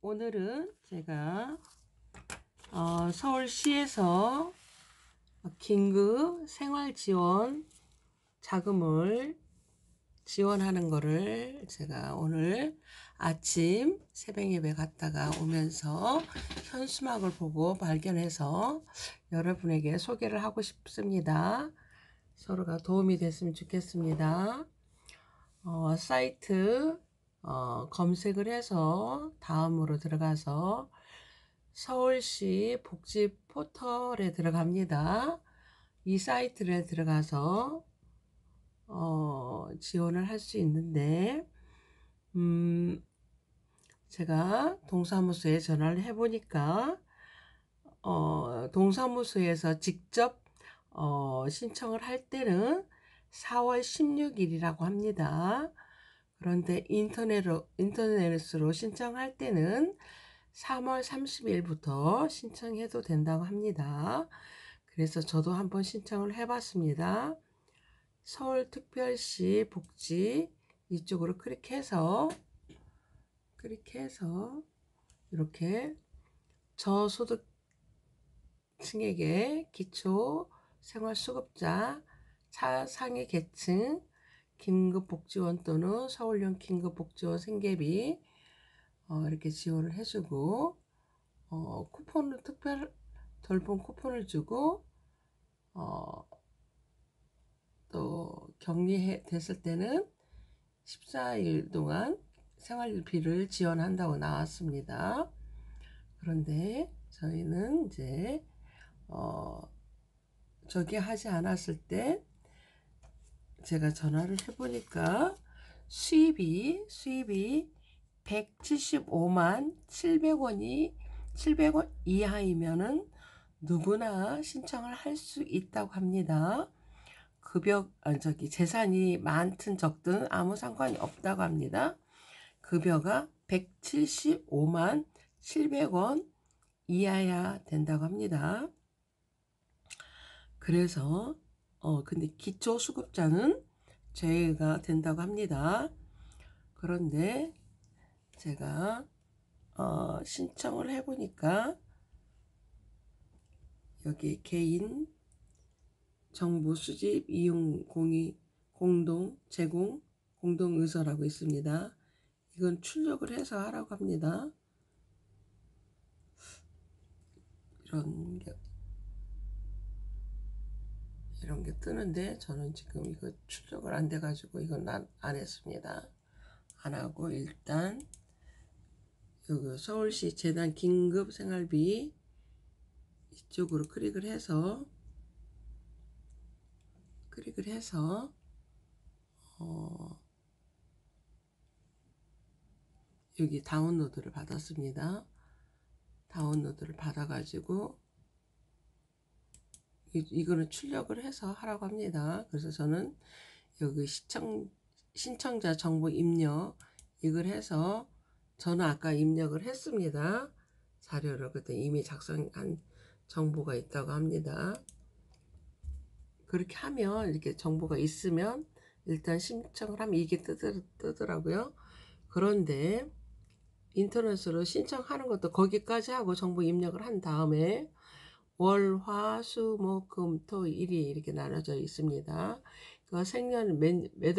오늘은 제가 서울시에서 긴급 생활지원 자금을 지원하는 거를 제가 오늘 아침 새벽 예배 갔다가 오면서 현수막을 보고 발견해서 여러분에게 소개를 하고 싶습니다. 서로가 도움이 됐으면 좋겠습니다. 사이트 검색을 해서 다음으로 들어가서 서울시 복지 포털에 들어갑니다. 이 사이트에 들어가서 지원을 할 수 있는데 제가 동사무소에 전화를 해보니까 동사무소에서 직접 신청을 할 때는 4월 16일이라고 합니다. 그런데 인터넷으로 신청할 때는 3월 30일부터 신청해도 된다고 합니다. 그래서 저도 한번 신청을 해봤습니다. 서울특별시 복지 이쪽으로 클릭해서 이렇게 저소득층에게 기초생활수급자 차상위 계층 긴급복지원 또는 서울형 긴급복지원 생계비 이렇게 지원을 해주고 쿠폰을 돌봄 쿠폰을 주고 또 격리 됐을 때는 14일 동안 생활비를 지원한다고 나왔습니다. 그런데 저희는 이제 저기 하지 않았을 때 제가 전화를 해보니까 수입이 175만 700원 이하이면은 누구나 신청을 할 수 있다고 합니다. 재산이 많든 적든 아무 상관이 없다고 합니다. 급여가 175만 700원 이하야 된다고 합니다. 그래서 근데 기초수급자는 제외가 된다고 합니다. 그런데 제가 신청을 해보니까 여기 개인 정보 수집 이용 공동 제공 공동 의서라고 있습니다. 이건 출력을 해서 하라고 합니다. 이런 게 뜨는데 저는 지금 이거 출력을 안 돼가지고 이건 안 했습니다. 안 하고 일단 여기 서울시 재단 긴급 생활비 이쪽으로 클릭을 해서 여기 다운로드를 받았습니다. 다운로드를 받아가지고 이거는 출력을 해서 하라고 합니다. 그래서 저는 여기 신청자 정보 입력 이걸 해서 저는 아까 입력을 했습니다. 자료를 그때 이미 작성한 정보가 있다고 합니다. 그렇게 하면 이렇게 정보가 있으면 일단 신청을 하면 이게 뜨더라고요. 그런데 인터넷으로 신청하는 것도 거기까지 하고 정보 입력을 한 다음에 월, 화, 수, 목, 금, 토, 일이 이렇게 나눠져 있습니다. 그 생년 몇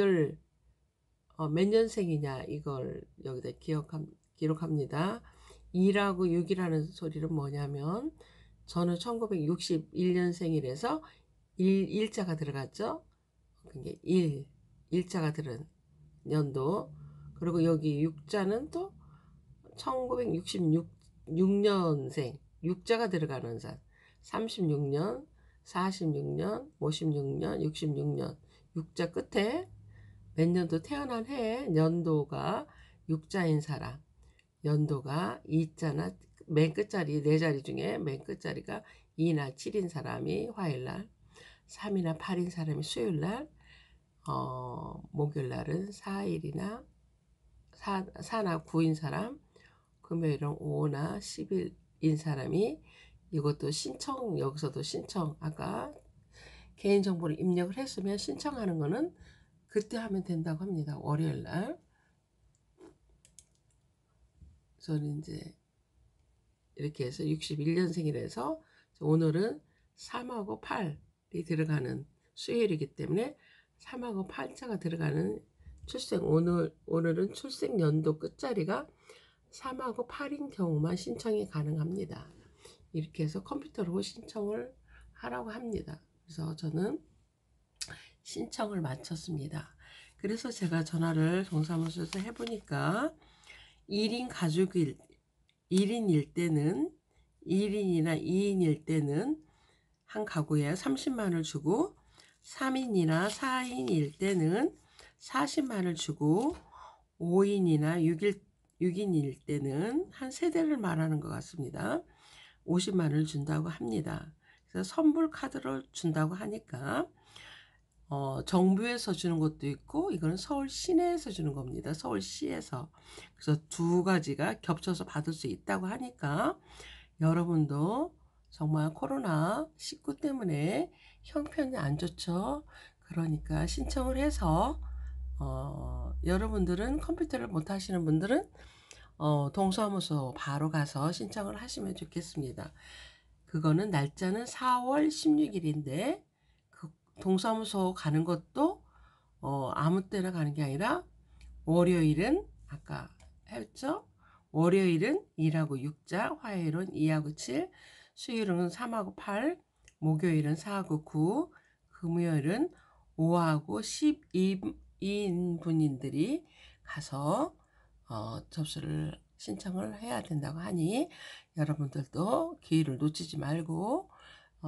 년생이냐 이걸 여기다 기록합니다. 2라고 6이라는 소리는 뭐냐면 저는 1961년생이라서 일자가 들어갔죠. 그게 일자가 들은 연도. 그리고 여기 6자는 또 1966년생 6자가 들어가는 산 36년 46년 56년 66년 6자 끝에 몇 년도 태어난 해 연도가 6자인 사람 연도가 2자나 맨 끝자리 4자리 중에 맨 끝자리가 2나 7인 사람이 화요일날 3이나 8인 사람이 수요일날 목요일날은 4나 9인 사람 금요일은 5나 10일인 사람이 이것도 여기서도 신청 아까 개인정보를 입력을 했으면 신청하는 거는 그때 하면 된다고 합니다. 월요일날 저는 이제 이렇게 해서 61년생이라서 오늘은 3하고 8이 들어가는 수요일이기 때문에 3하고 8자가 들어가는 오늘은 출생 연도 끝자리가 3하고 8인 경우만 신청이 가능합니다. 이렇게 해서 컴퓨터로 신청을 하라고 합니다. 그래서 저는 신청을 마쳤습니다. 그래서 제가 전화를 동사무소에서 해보니까 1인일 때는 1인이나 2인일 때는 한 가구에 30만원을 주고 3인이나 4인일 때는 40만원을 주고 5인이나 6인일 때는 한 세대를 말하는 것 같습니다. 50만원을 준다고 합니다. 그래서 선불 카드를 준다고 하니까 정부에서 주는 것도 있고 이거는 서울 시내에서 주는 겁니다. 서울시에서. 그래서 두 가지가 겹쳐서 받을 수 있다고 하니까 여러분도 정말 코로나19 때문에 형편이 안 좋죠. 그러니까 신청을 해서 여러분들은 컴퓨터를 못 하시는 분들은 동사무소 바로 가서 신청을 하시면 좋겠습니다. 그거는 날짜는 4월 16일인데 그 동사무소 가는 것도 아무 때나 가는 게 아니라 월요일은 아까 했죠? 월요일은 1하고 6자, 화요일은 2하고 7, 수요일은 3하고 8, 목요일은 4하고 9, 금요일은 5하고 12인 분들이 가서 접수를 신청을 해야 된다고 하니 여러분들도 기회를 놓치지 말고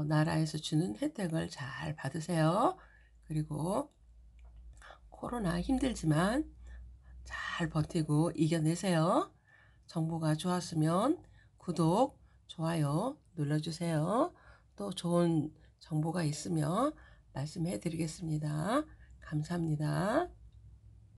나라에서 주는 혜택을 잘 받으세요. 그리고 코로나 힘들지만 잘 버티고 이겨내세요. 정보가 좋았으면 구독, 좋아요 눌러주세요. 또 좋은 정보가 있으면 말씀해 드리겠습니다. 감사합니다.